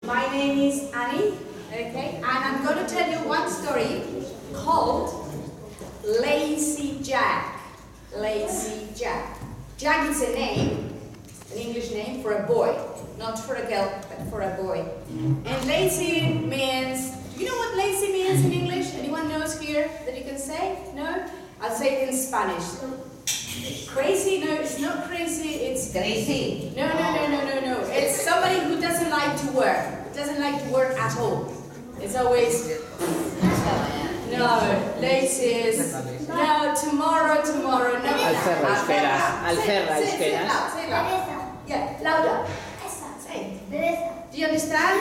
My name is Annie, okay, and I'm going to tell you one story called Lazy Jack. Lazy Jack. Jack is a name, an English name for a boy, not for a girl, but for a boy. And lazy means, do you know what lazy means in English? Anyone knows here that you can say? No? I'll say it in Spanish. Crazy? No, it's not crazy, it's Crazy. No. It's somebody who doesn't like to work. Doesn't like to work at all. It's always, no, lazy is, no, tomorrow, no. Alferra, esperas. Say it loud. Yeah, louder. Say. Do you understand?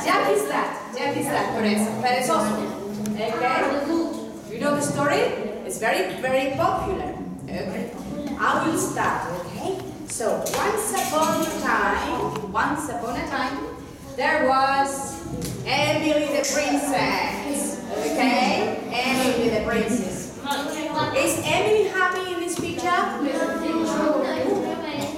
Jack is that, perezoso. Okay? You know the story? It's very, very popular. Okay? I will start, okay? So, once upon a time, there was Emily the princess. Okay? Emily the princess. Is Emily happy in this picture?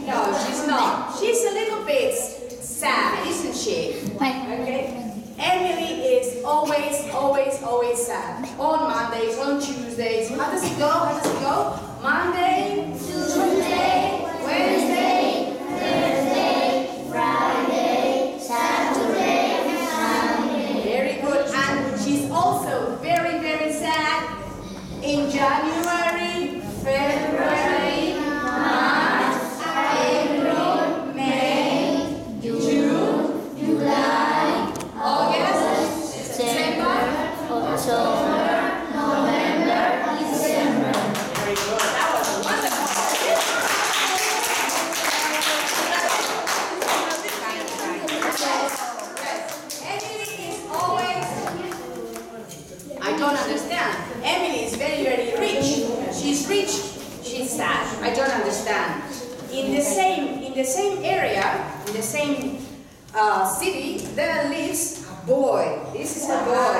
No, she's not. She's a little bit sad, isn't she? Okay? Emily is always sad. On Mondays, on Tuesdays. How does it go? Monday, Tuesday, Wednesday, Thursday, Friday, Saturday, Sunday. Very good. And she's also very, very sad in January, February, March, April, May, June, July, August, September, October, November, December. Very good. That was wonderful. Yes. Emily is always, I don't understand. Emily is very, very rich. She's rich. She's sad. I don't understand. In the same area, in the same city, there lives a boy. This is a boy.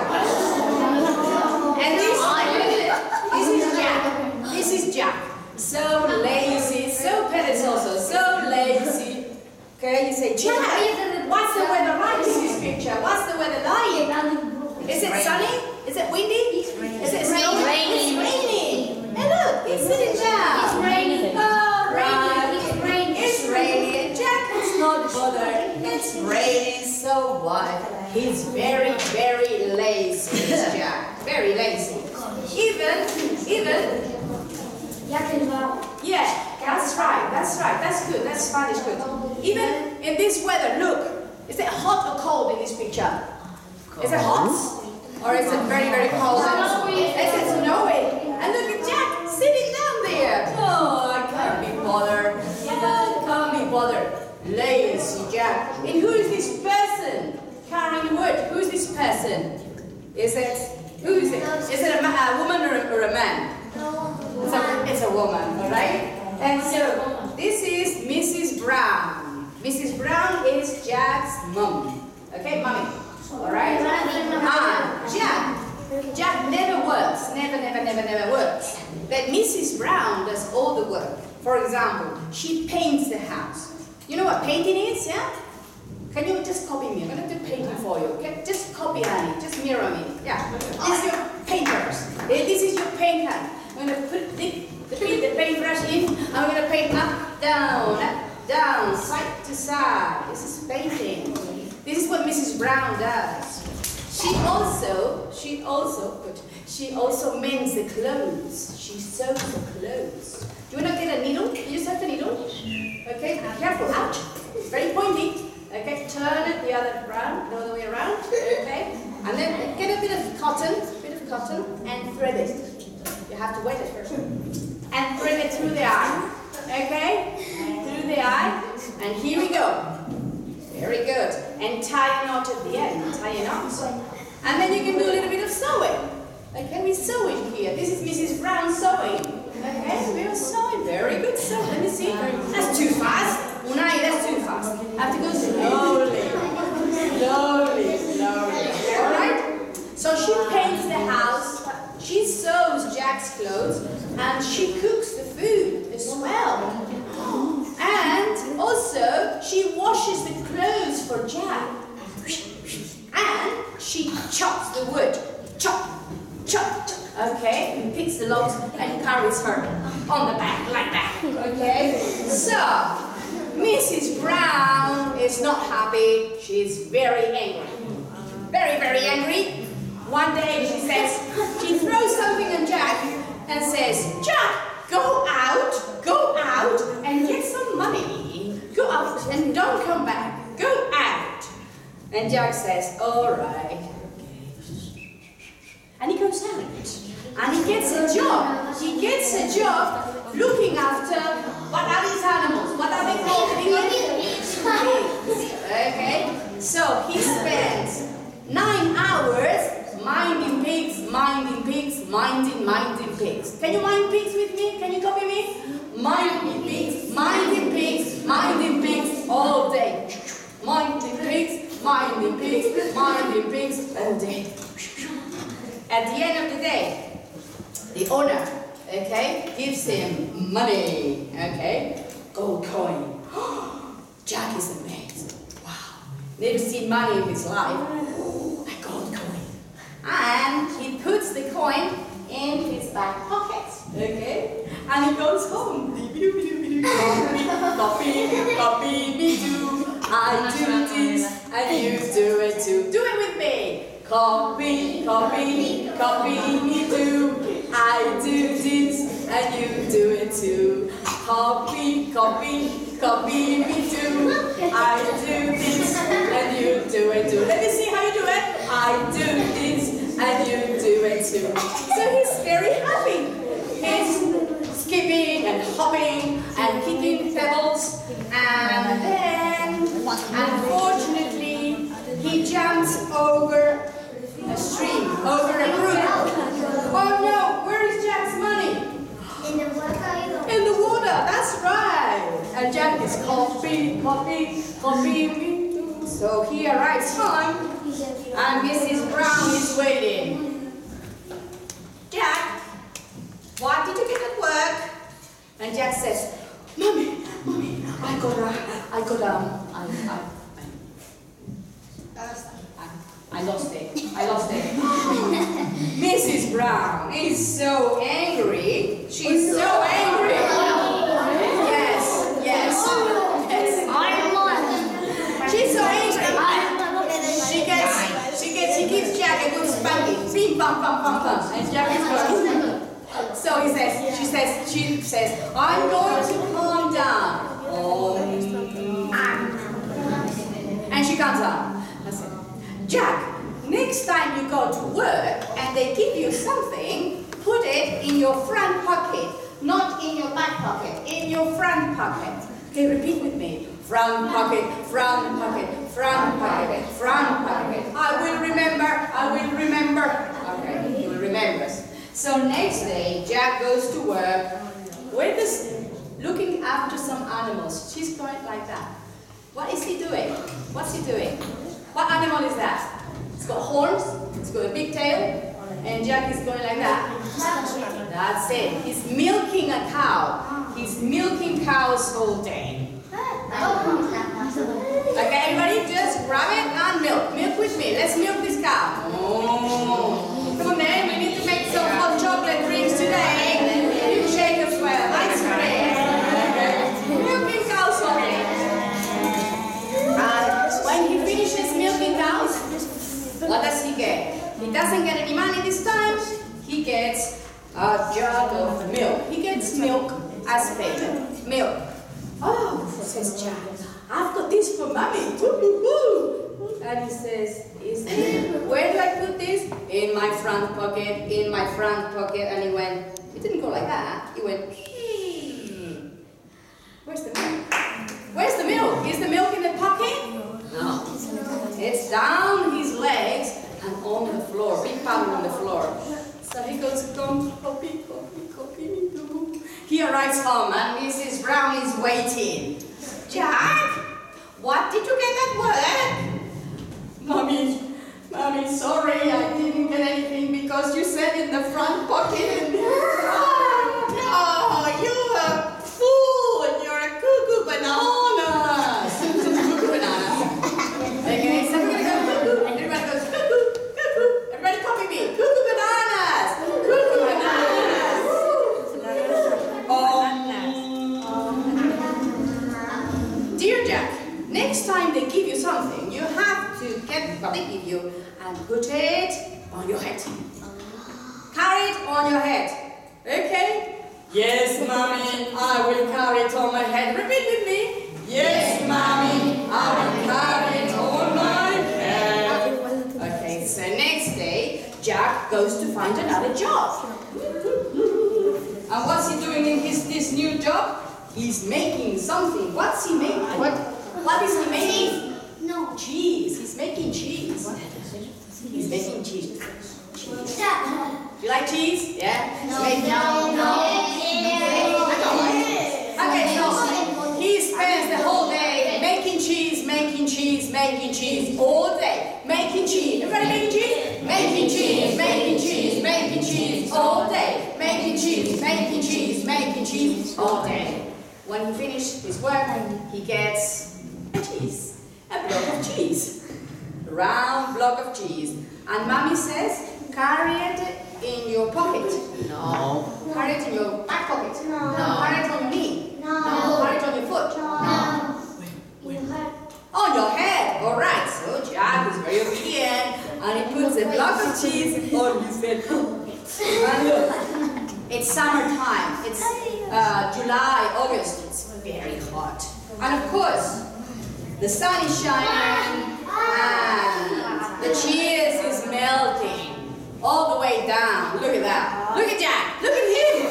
And this is Jack. This is Jack. So lazy, so perezoso, so lazy. Okay, you say, Jack, what's the weather like in this picture? What's the weather like? Is it sunny? Is it windy? Is it snowing? raining. It's raining. And look, it's sitting down. It's raining. Oh, Right. It's raining. It's raining. And Jack is not bothered. It's raining, so what? He's very, very lazy, this Jack. Very lazy. Even, yeah, that's right, that's good, that's Spanish good. Even in this weather, look, is it hot or cold in this picture? Is it hot? Or is it very, very cold? Is it snowing? And look at Jack sitting down there. Oh, I can't be bothered. I can't be bothered. Lazy Jack. And who is this person carrying wood? Who is this person? Who is it? Is it a woman or a man? It's a woman, all right? And so, this is Mrs. Brown. Mrs. Brown is Jack's mom. Okay, mommy. All right? Jack never works. Never works. But Mrs. Brown does all the work. For example, she paints the house. You know what painting is, yeah? Can you just copy me? I'm going to do painting for you. Okay? Just copy Annie. Just mirror me. Yeah. This is your painters. This is your paint can. I'm going to put the paintbrush in. I'm going to paint up, down, side to side. This is painting. This is what Mrs. Brown does. She also mends the clothes. She sews the clothes. Do you want to get a needle? You just have the needle. Okay, be careful. Ouch. It's very pointy. Okay, turn it the other way around. Okay, and then get a bit of cotton, and thread it. You have to wet it first. And thread it through the eye. Okay, through the eye. And here we go. Very good. And tie a knot at the end. Tie a knot. And then you can do a little bit of sewing. Okay, we're sewing here. This is Mrs. Brown sewing. Okay, we're sewing. Very good sew. Let me see. That's too fast. Unai, that's too fast. Have to go slowly. Alright? So she paints the house. She sews Jack's clothes. And she cooks the food as well. And chops the wood. Chop, chop. Okay, he picks the logs and carries her on the back like that. Okay, so Mrs. Brown is not happy. She's very angry. Very, very angry. One day she says, she throws something on Jack and says, Jack, go out and get some money. Go out and don't come back. Go out. And Jack says, all right. And he goes out. And he gets a job. He gets a job looking after, what are these animals? What are they called in English? Pigs. Okay? So he spends 9 hours minding pigs, minding pigs, minding pigs. Can you mind pigs with me? Can you copy me? Minding pigs, minding pigs, minding pigs all day. Minding pigs, minding pigs, minding pigs all day. At the end of the day, the owner, okay, gives him money, okay, gold coin. Jack is amazed. Wow, never seen money in his life. A gold coin. And he puts the coin in his back pocket, okay, and he goes home. Copy, me do. I do this, and you do it too. Do it with me. Copy, me do. I do this, and you do it too. Copy, me do. I do this, and you do it too. Let me see how you do it. I do this, and you do it too. So he's very happy. He's skipping and hopping and kicking pebbles, and then, unfortunately, he jumps over a stream, over a brook. Oh no, where is Jack's money? In the water. In the water, that's right. And Jack is copy. So he arrives home, and Mrs. Brown is waiting. Jack, what did you get at work? And Jack says, Mommy, I lost it. Mrs. Brown is so angry. She's so angry. Yes. She's so angry. She gives Jack a good spanking. Bing, bam, bam, bam, bam. And Jack is going. So she says, I'm going to calm down. And she comes out. I said, Jack, next time you go to work and they give you something, put it in your front pocket, not in your back pocket, in your front pocket. Okay, repeat with me. Front pocket, front pocket, front pocket, front pocket. I will remember. Okay, he will remember. So next day, Jack goes to work looking after some animals. She's going like that. What is he doing? What's he doing? What animal is that? It's got horns, it's got a big tail, and Jack is going like that. That's it. He's milking a cow. He's milking cows all day. Okay, everybody, just grab it and milk. Milk with me. Let's milk this cow. Oh. Come on then, we need to make some hot chocolate drinks today. You shake as well. Ice cream. Milking cows all day. When he finishes milking cows, what does he get? He doesn't get any money this time. He gets a jug of milk. He gets milk as payment. Milk. Oh, says Jack, I've got this for Mommy. And he says, where do I put this? In my front pocket, in my front pocket. And he didn't go like that. He went, where's the milk? Where's the milk? Is the milk in the pocket? No. It's down his legs and on the floor, big pattern on the floor. So he goes, copy. He arrives home and Mrs. Brown is waiting. Jack, what did you get at work? Mommy, sorry, I didn't get anything because you said in the front pocket. Oh, you a fool, you're a cuckoo bananas. Cuckoo bananas. Okay, so we're going to go cuckoo. Everybody goes cuckoo. Jack. Next time they give you something, you have to get what they give you and put it on your head. Carry it on your head. Okay? Yes, Mommy, I will carry it on my head. Repeat with me. Yes, Mommy, I will carry it on my head. Okay, so next day, Jack goes to find another job. And what's he doing in this new job? He's making something. What's he making? What is he making? No. Cheese. He's making cheese. He's making cheese. Do you like cheese? Yeah? No. Okay, so he spends the whole day making cheese all day. Making cheese. Everybody making cheese? Making cheese all day. Making cheese all day. When he finishes his work, he gets a cheese. A block of cheese. A round block of cheese. And Mommy says, carry it in your pocket. No. Carry it in your back pocket. No. Carry it on your knee. No. Carry it on your foot. No. On your head. All right. So Jack is very obedient, and he puts a block of cheese on his head. And look, it's summertime. It's July, August. It's very hot. And of course, the sun is shining, and the cheese is melting all the way down. Look at that. Look at Jack. Look at him.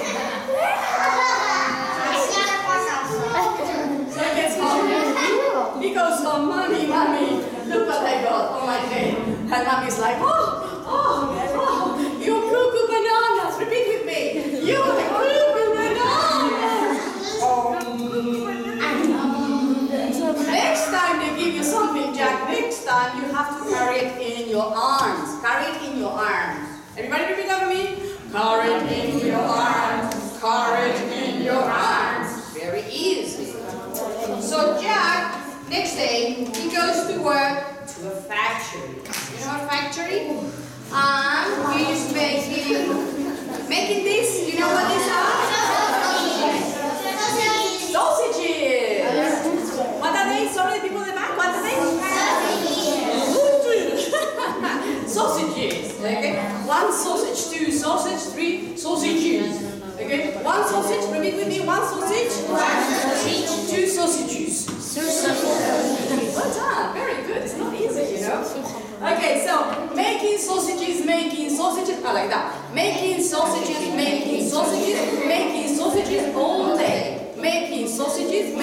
So he gets home. He goes home, Mommy, look what I got on my head. And Mommy's like, oh, you cuckoo bananas. Repeat with me. You cuckoo bananas. Next time they give you something, Jack, next time you have to carry it in your arms. Carry it in your arms. Everybody repeat after me. Carry it in your arms. Carry it in your arms. Very easy. So Jack, next day, he goes to work to a factory. You know a factory? And he's making this. You know what these are? Sausages. What are they? Sorry, people in the back. What are they? Sausages. Okay. 1 sausage, 2 sausage, 3 sausages. Okay. 1 sausage. Repeat with me. 1 sausage. 2 sausages. Well done. Very good. It's not easy, you know. Okay, so making sausages. I like that. Making sausages all day. Making sausages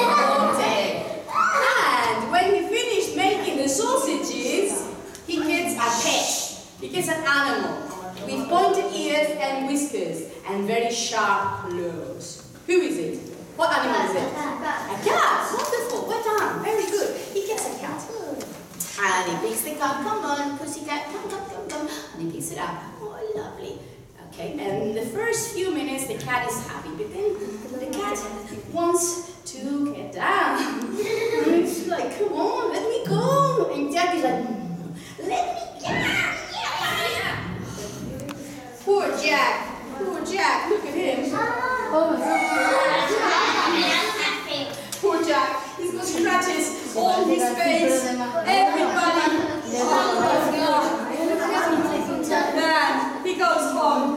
all day. And when he finished making the sausages, he gets a pet. He gets an animal with pointed ears and whiskers and very sharp claws. Who is it? What animal is it? A cat. Wonderful. Well done. Very good. He gets a cat. And he picks the cat. Come on, pussycat. Come. And he picks it up. Oh, lovely. Okay, and the first few minutes the cat is happy, but then the cat wants to get down. And it's like, come on, let me go. And Jack is like, let me go. Yeah. Poor Jack. Look at him. Poor Jack. He's got scratches on his face. Everybody. Then he goes home.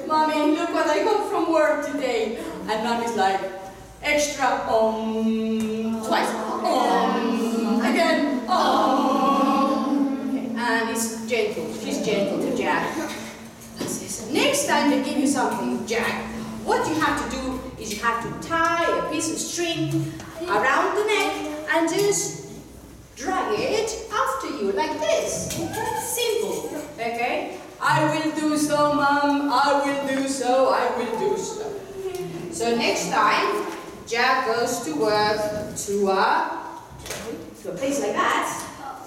Mommy, look what I got from work today. And Mommy's like, extra twice. Again. Okay. And she's gentle to Jack. Next time they give you something, Jack, what you have to do is you have to tie a piece of string around the neck and just drag it after you like this. Simple. Okay? I will do so, Mom. I will do so. So next time, Jack goes to work to a place like that,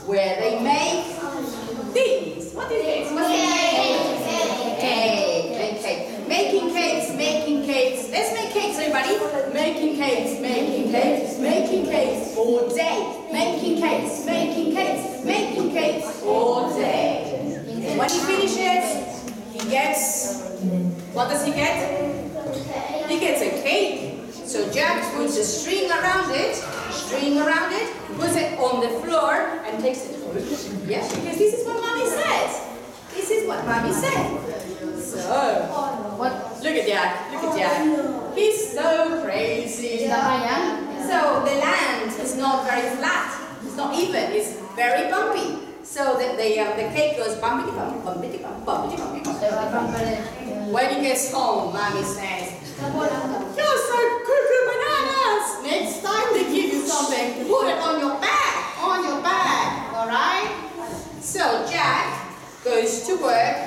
where they make things. What is it? Cake. Making cakes. Let's make cakes, everybody. Making cakes all day. Making cakes all day. When he finishes, he gets, what does he get? He gets a cake. So Jack puts a string around it, puts it on the floor, and takes it home. Yeah, because this is what Mommy said. This is what Mommy said. So, look at Jack, He's so crazy. So the land is not very flat. It's not even. It's very bumpy. So the cake goes bumpity bump, bumpity bump, bumpity bump. When he gets home, Mommy says, "You're so cuckoo bananas. Next time they give you something, put it on your back, all right?" So Jack goes to work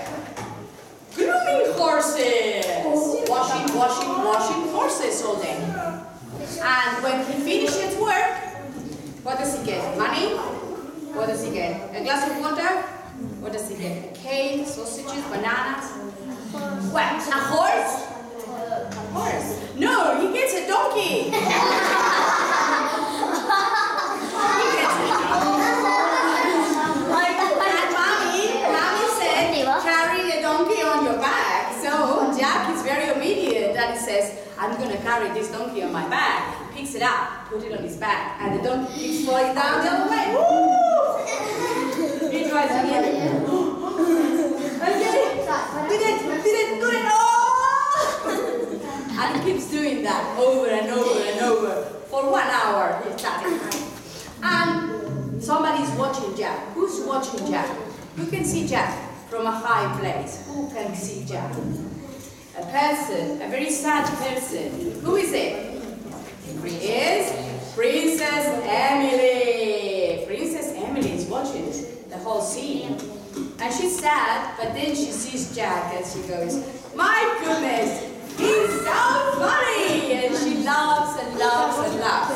grooming horses, washing horses all day. And when he finishes work, what does he get? Money? What does he get? A glass of water? What does he get? A cake, sausages, bananas? What? A horse? A horse? No, he gets a donkey. Mommy said, carry the donkey on your back. So Jack is very obedient. Daddy says, I'm going to carry this donkey on my back. He picks it up, put it on his back, and the donkey keeps falling down the other way. Woo! He tries again. Okay. Did it, do it. Oh! And he keeps doing that over and over and over. For 1 hour, he's chatting. And somebody's watching Jack. Who's watching Jack? Who can see Jack from a high place? Who can see Jack? A person, a very sad person. Who is it? It is Princess Emily. Princess Emily is watching the whole scene. And she's sad, but then she sees Jack and she goes, "My goodness, he's so funny!" And she laughs and laughs and laughs.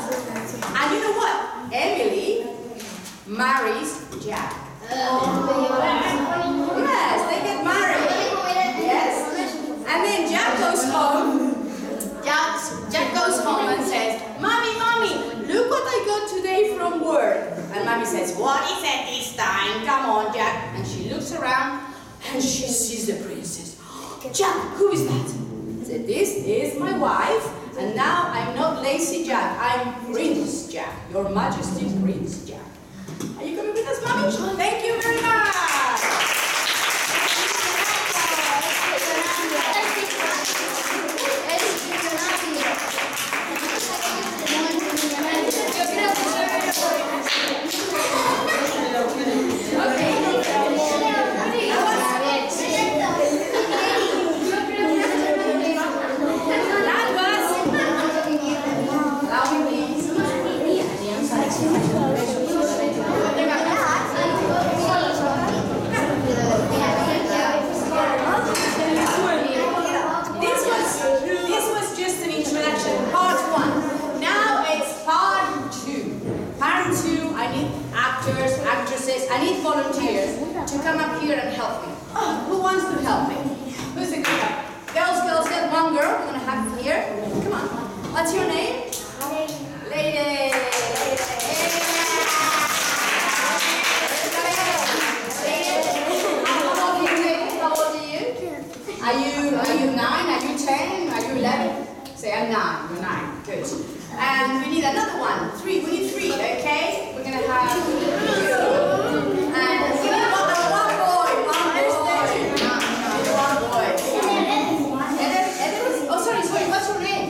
And you know what? Emily marries Jack. Yes, they get married. Yes. And then Jack goes home. Jack goes home and says, "Mommy, look what I got today from work." And Mommy says, "What is it this time? Come on, Jack." And she looks around and she sees the princess. "Jack, who is that?" I said, "This is my wife. And now I'm not lazy Jack. I'm Prince Jack. Your Majesty, Prince Jack. Are you coming with us, Mommy? Thank you very much." I need volunteers to come up here and help me. Oh, who wants to help me? Who's a good help? Girls, one girl. I'm going to have you here. Come on. What's your name? Lady. How old are you? Are you 9? Are you 10? Are you 11? Say, I'm 9. You're 9. Good. And we need another one. 3. We need 3, okay? We're going to have you. And we need one boy. Oh, sorry. What's your name?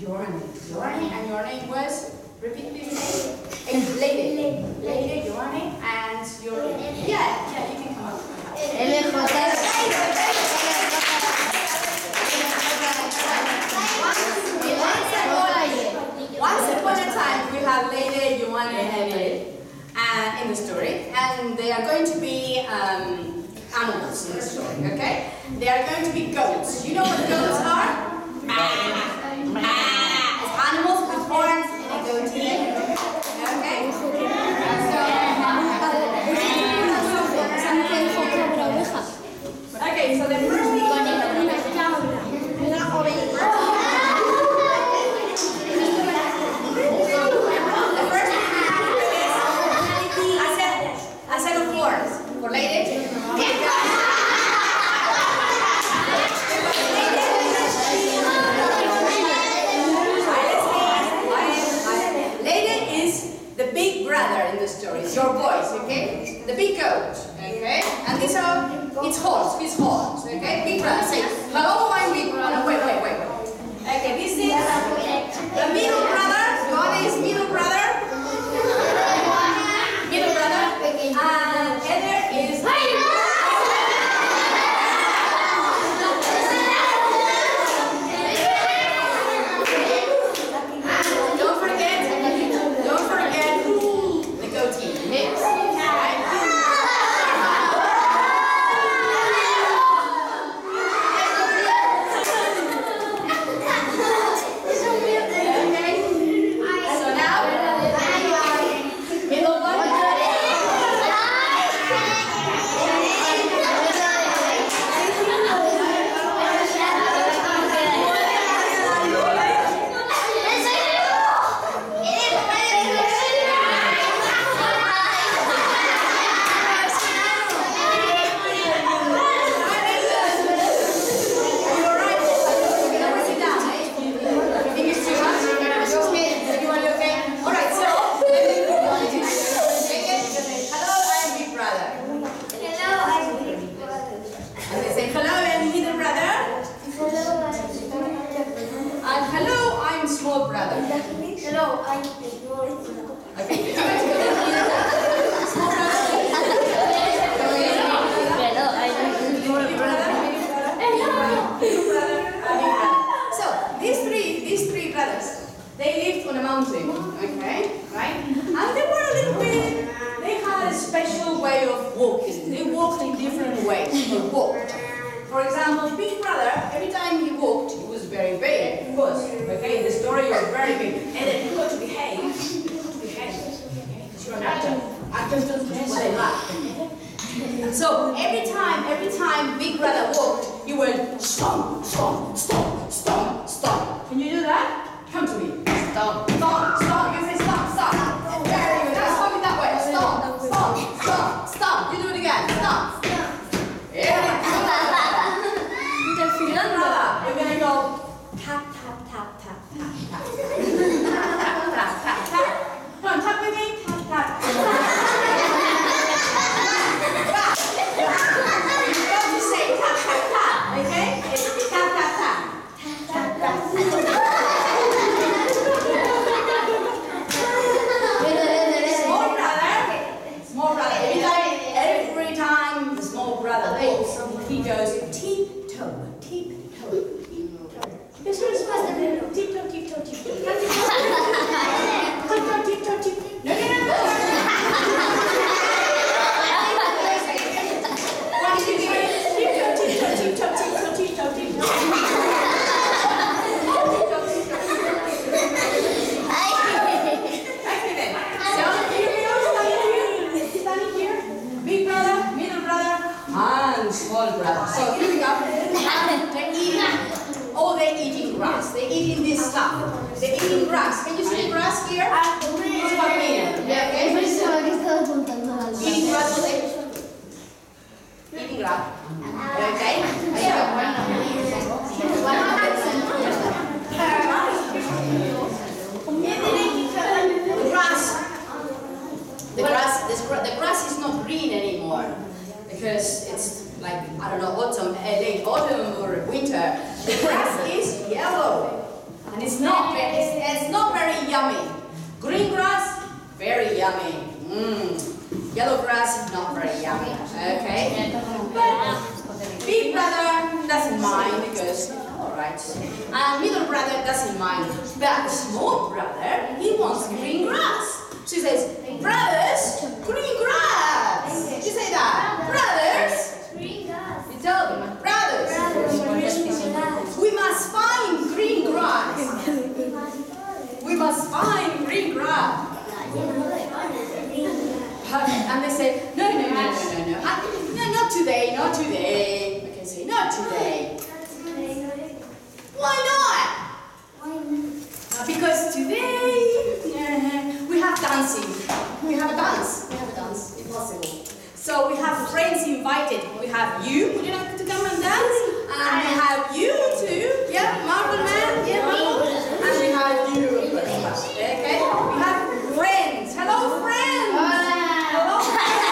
Yorani. And your name was? Repeat please. Lady, Yorani. And your name? Yeah, you can come up. Once upon a time, we have Lady, Yorani, and Emily in the story, and they are going to be animals in the story, okay? They are going to be goats. You know what goats are? Animals with horns and a goatee, okay? Okay, so the first thing a set of horns for ladies. Hello, I'm the small brother. Okay. So these three brothers, they lived on a mountain, okay, right? And they were a little bit. They had a special way of walking. They walked in different ways. They walked. For example, big brother, every time he walked, he was very big, of course. Okay, the story was very big. And then he got to behave. Okay, because you're an actor. Actors don't do what they like. So every time big brother walked, he went stomp, stomp, stomp, stomp, stomp. Can you do that? Come to me. Stomp, stomp, stomp. You can say stomp, stomp. Very good. Now stomp it that way. Stomp, stomp, stomp, stomp. You do it again. Stomp. Yeah. Brother, we're gonna go tap, tap, tap, tap, tap, tap. Tap, tap, tap, tap. Come on, tap with me. Tap, tap. You got to say tap, tap, tap. Okay? It's tap, tap, tap. Tap, tap, tap. Small brother. Every time the small brother walks, he goes tiptoe, tiptoe, tiptoe. This one is faster. Tiptoe, tiptoe, tiptoe. Tiptoe, tiptoe, tiptoe. No. What did you do? Tiptoe, tiptoe, tiptoe, tiptoe, tiptoe, tiptoe. Small brother. So here we go. They're eating grass. They're eating this stuff. They're eating grass. Can you see the grass here? It's what mean. Yeah, okay. Eating grass. Eating grass. Okay. The grass is not green anymore. Because it's like, I don't know, autumn, late autumn or winter. The grass is yellow. And it's not very yummy. Green grass, very yummy. Yellow grass, not very yummy. Okay? But big brother doesn't mind because, alright. And middle brother doesn't mind. But small brother, he wants green grass. She says, brothers, green grass. You say that. Brothers. Green grass. You tell them, brothers. We must find green grass. We must find green grass. And they say, no. No, not today, not today. We can say, not today. Why not? Because today we have dancing. We have a dance. If possible. So we have friends invited. We have you. Would you like to come and dance? And we have you too. Yeah, Marvel Man. Yeah, Marvel. And we have you. Okay. We have friends. Hello, friends. Hello, friends.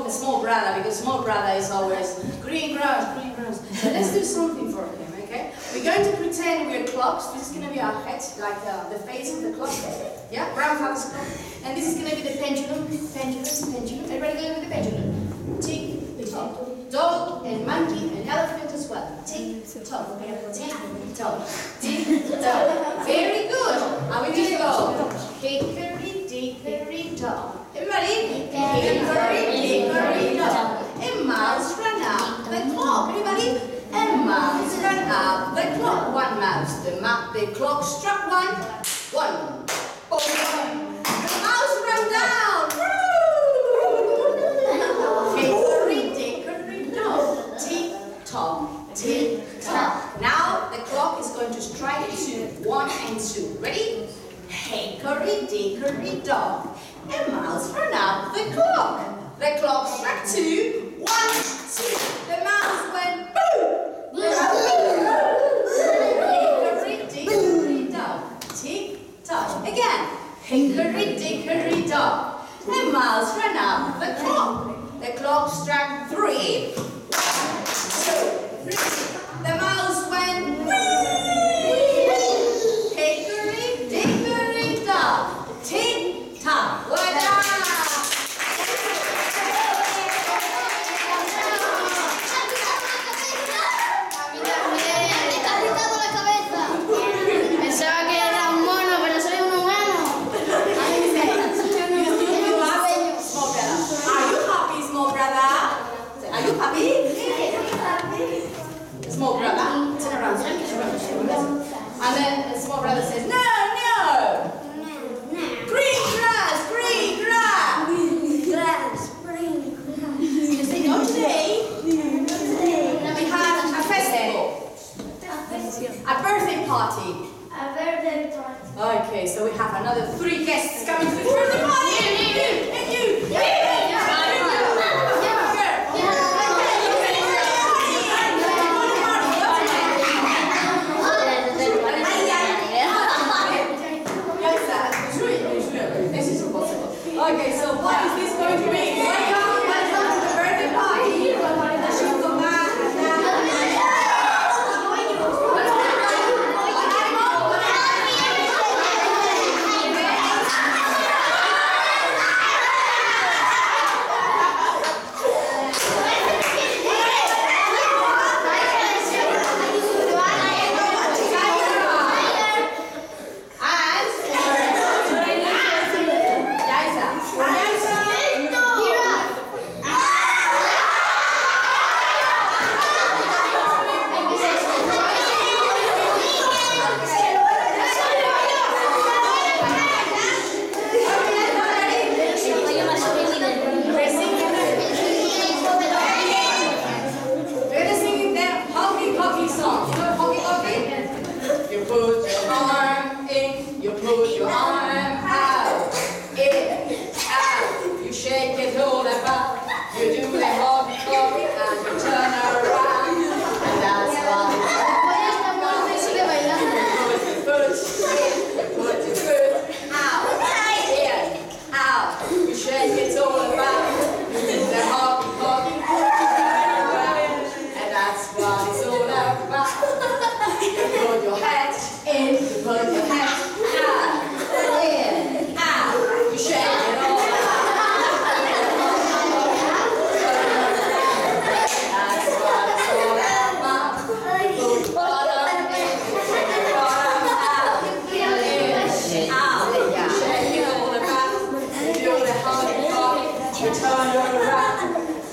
Small brother, because small brother is always green grass. So let's do something for him, okay? We're going to pretend we're clocks. This is going to be our head, like the face of the clock. Yeah, grandfather's clock. And this is going to be the pendulum. Everybody going with the pendulum. Tick, tock, dog, and tick-tock. Tick-tock. Tick-tock. Very good. How are we going to go? Hickory-dickory-dock. Everybody? Hickory-dickory-dock. A mouse ran up the clock. Everybody? A mouse ran up the clock. One mouse. The clock struck one. One. Boom. The mouse ran down. Hickory-dickory-dock. Tick-tock. Tick-tock. Now the clock is going to strike 2. 1 and 2. Ready? Hickory-dickory-dock. A mouse ran up the clock. The clock struck 2. 1, 2. The mouse went boom. Hickory-dickory-dock. Tick-tock. Again. Hickory-dickory-dock. The mouse ran up the clock. The clock struck 3. 1, 2, 3. The mouse went hickory-dickory-dock. Tick-tock. Well done. Pensaba que era un mono, pero soy un humano. Are you happy, small brother? Are you happy? Small brother, turn around. And then the small brother says, no, no. Green grass, green grass. You say no today? We had a festival, a birthday party. Okay, so we have another 3 guests coming to the birthday party. And you. This is impossible. Okay, so what is this going to be? Welcome to the birthday party.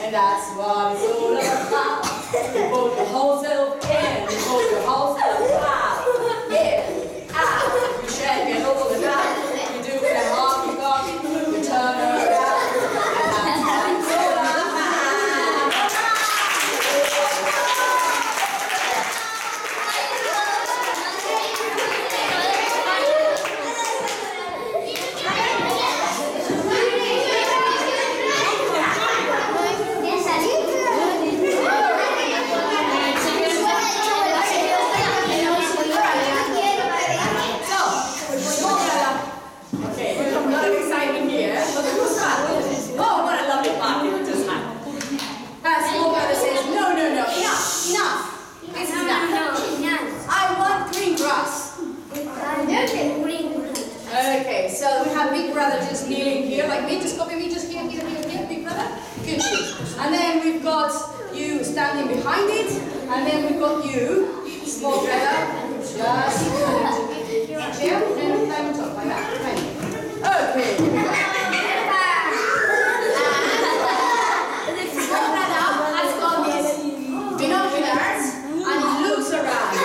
And that's what it's all about. You put your whole self in, you put your whole self out. Yeah, out. You shake it all the time. You do the hockey, you turn around. And that's what it's all about. Okay, so we have Big Brother just kneeling here, like me, just copy me, just here, Big Brother. Good shit. And then we've got you standing behind it, and then we've got you Small brother. Just chill and climb on top like that. Okay. Small brother has got his binoculars and he looks around.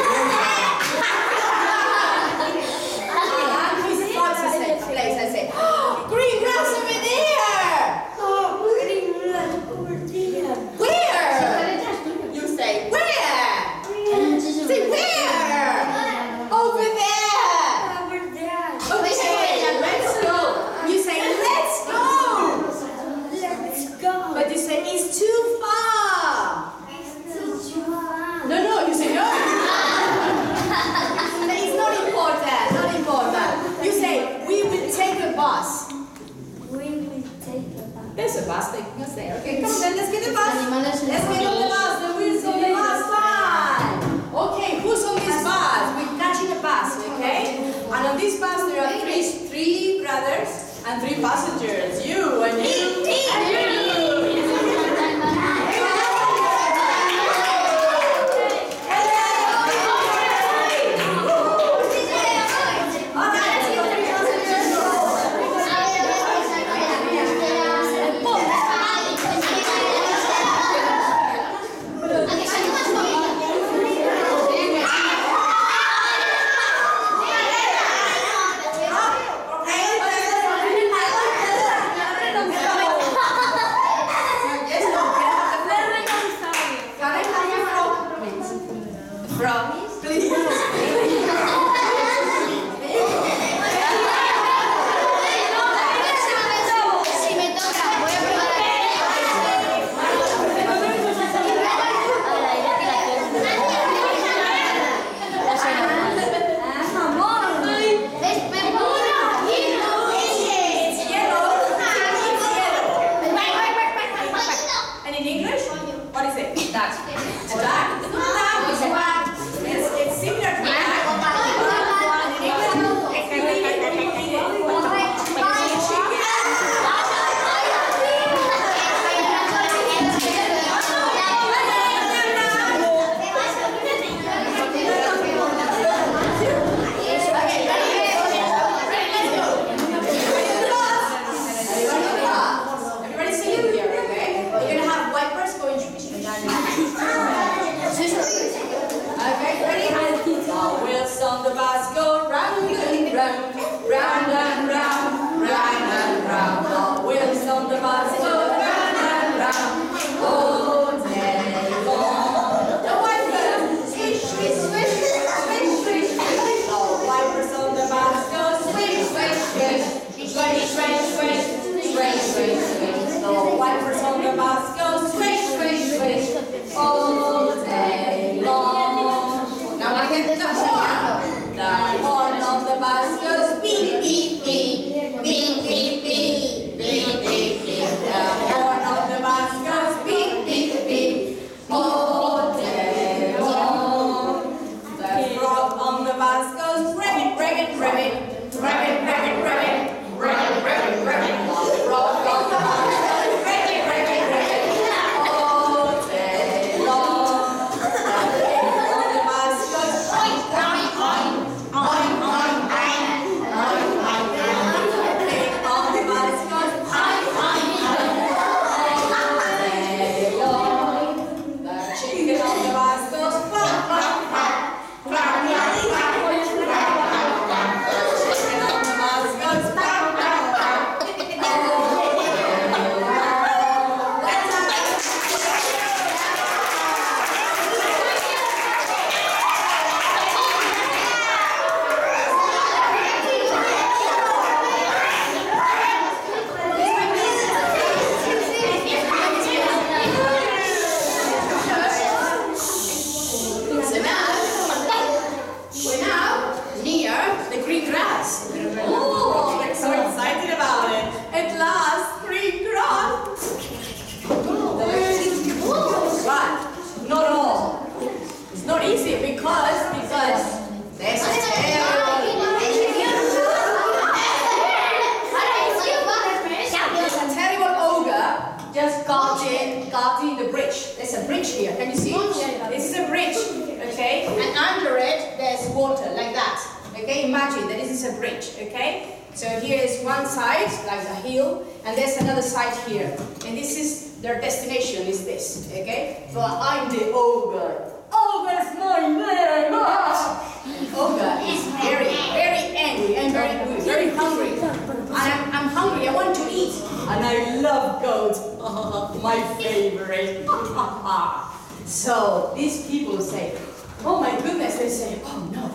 And he spots a place and says, "Oh, green grass over there!" Where? You say, where? Say, where? Over there! Okay, let's go. You say, let's go! But you say, it's too far. No, you say, no. It's not important, not important. You say, we will take a bus. There's a bus taking us there. Okay, come on then, let's get the bus. Let's get on the bus. The wheels on the bus. Fine. Okay, who's on this bus? We're catching a bus, okay? And on this bus there are three brothers and 3 passengers. You and you and you. Okay? And under water, like that. Okay, imagine that this is a bridge, okay? So here is one side, like a hill, and there's another side here. And this is, their destination is this, okay? But I'm the ogre. Ogre's my name! Ogre is very, very angry and very hungry. And I'm hungry, I want to eat. And I love goats, my favorite. So these people say, oh my goodness, they say, oh no,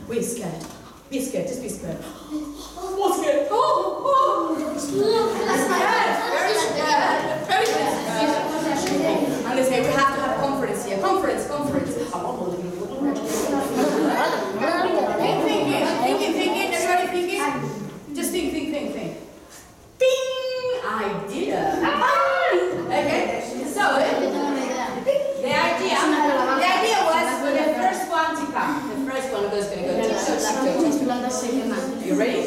we're scared. Be scared, just be scared. What's scared? That's scared. Very scared. Very scared. And they say, we have to have a conference here. Conference. Thinking, everybody thinking. Just think. Ding! Idea. Okay, so the idea was for the first one to come. The first one was going to go tiptoe. You ready?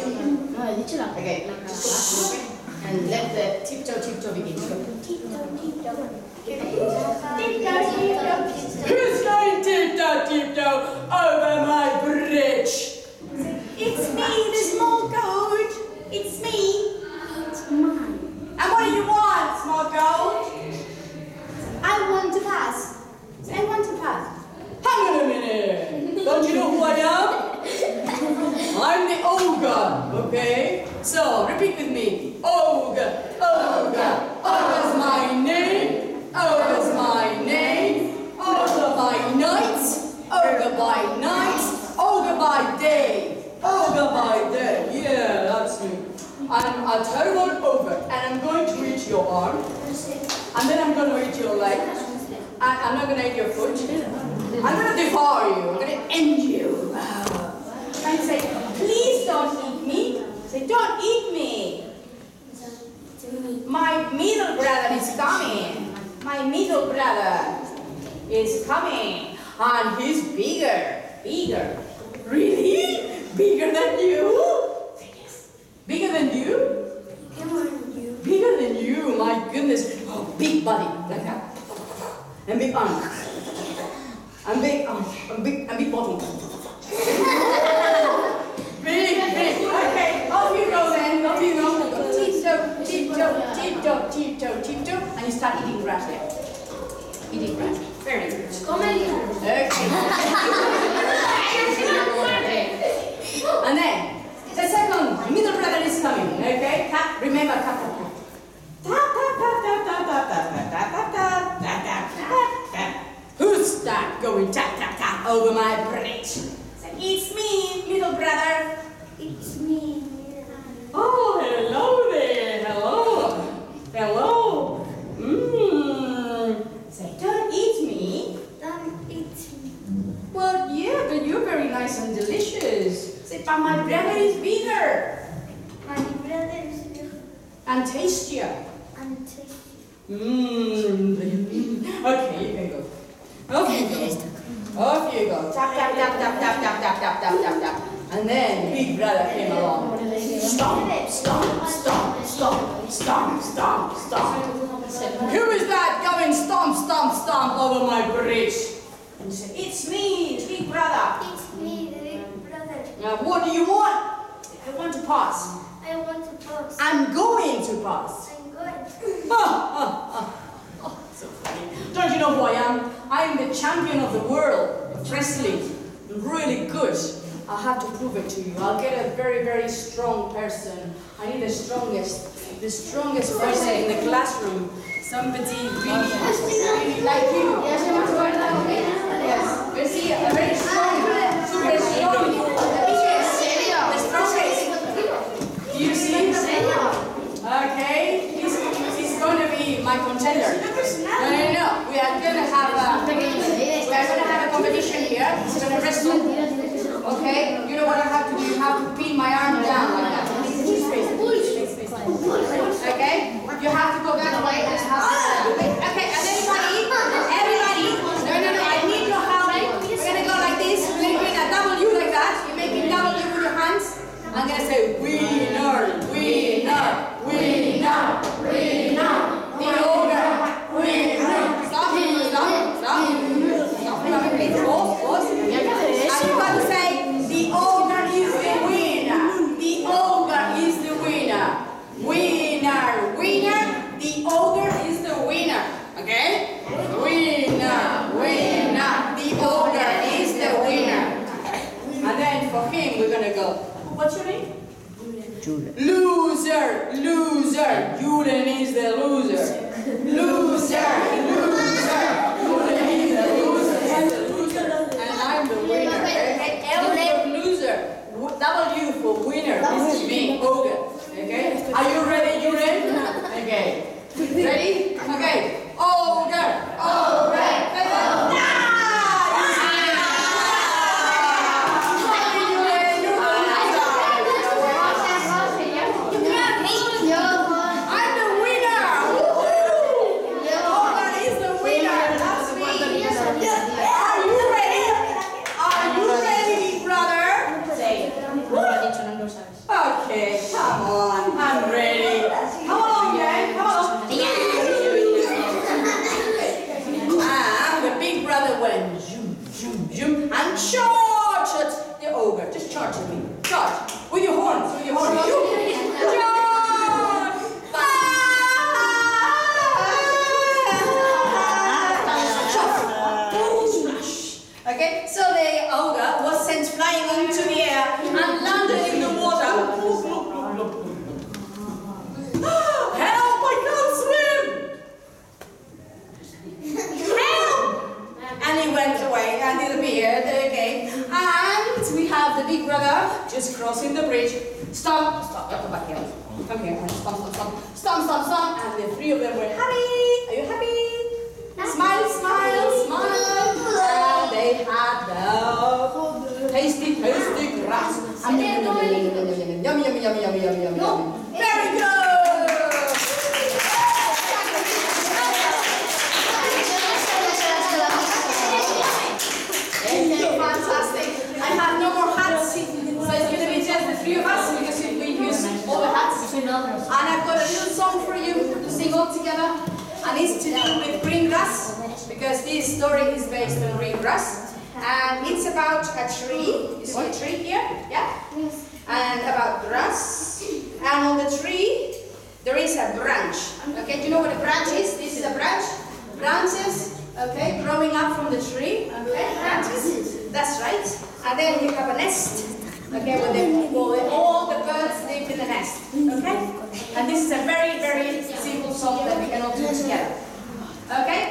Okay. And let the tiptoe begin. Who's going tiptoe over my bridge? It's me, the small goat. It's me. It's mine. And what do you want, small goat? I want to pass. Hang on a minute. Don't you know who I am? I'm the ogre, okay? So, repeat with me. Ogre. Ogre's my name. Ogre by night. Ogre by day. Yeah, that's me. I'm a terrible ogre, and I'm going to eat your arm. And then I'm going to eat your leg. I'm not going to eat your foot. I'm going to devour you. I'm going to end you. And say, please don't eat me. Say, don't eat me. My middle brother is coming. And he's bigger. Really? Bigger than you? Say yes. Bigger than you? Bigger than you, my goodness. Oh, big body, like that. And big arm. And big body. Big. Okay, off you go then. Tiptoe. And you start eating grass there. Very good. Okay. And then, the second, middle brother is coming, okay? Remember, tap. Who's that going tap over my bridge? It's me, middle brother. It's me. Oh, hello there. Hello. Say, don't eat me. Well, yeah, but you're very nice and delicious. Say, but my brother is bigger. And tastier. Okay, you can go. Off you go. Tap. And then big brother came along. Stomp. Who is that going stomp over my bridge? And he said, it's me, big brother. Now, what do you want? I want to pass. I'm going to pass. So funny. Don't you know who I am? I am the champion of the world of wrestling. I'm really good. I'll have to prove it to you. I'll get a very, very strong person. I need the strongest person in the classroom. Somebody really like you. Yes. You see, a very strong, super strong. The strongest. Do you see? Okay. He's going to be my contender. No. We are going to have a competition here. He's going to wrestle. Okay? You know what I have to do? You have to pin my arm down like that. Okay? You have to go that way. Okay, and everybody. No, I need your help. We're going to go like this. We're making a W like that. You're making W with your hands. I'm going to say, winner. The ogre. Winner. Stop. Everybody say, What's your name? Julian. Loser, loser. Julian is the loser. Loser, loser. Julian is the loser. And I'm the winner. Okay? L for loser. W for winner. This is me, Ogre. Okay? Are you ready, Julian? Okay. Ready? Okay. Ogre, ogre. Okay, come on, I'm ready. Come along, gang, come along. And the big brother went zoom, zoom, zoom, and charged at the ogre. Just charge at me. Charge. With your horns, with your horns. Zoom. Charge! Splash. Okay, so the ogre was sent flying into the air and landed in the water. Help! I can't swim! Help! And he went away and disappeared. Okay, and we have the big brother just crossing the bridge. Stop! Stop! Come back here. Come here. Stop! Stop! Stop! Stop! Stop! Stop! And the three of them were happy. Are you happy? Smile! Smile! Smile! And they had the tasty, tasty grass. Yummy, yummy, yummy, yummy, yummy, yummy, yummy, yummy. Very good! Fantastic. I have no more hats, so it's going to be just the three of us because we use all the hats. And I've got a little song for you to sing all together. And it's to do with green grass, because this story is based on green grass. And it's about a tree. You see a tree here? Yeah? Yes. And about grass. And on the tree, there is a branch. Okay, do you know what a branch is? This is a branch. Branches, okay, growing up from the tree. Okay, branches. That's right. And then you have a nest. Okay, where all the birds live in the nest. Okay? And this is a very, very simple song that we can all do together. Okay?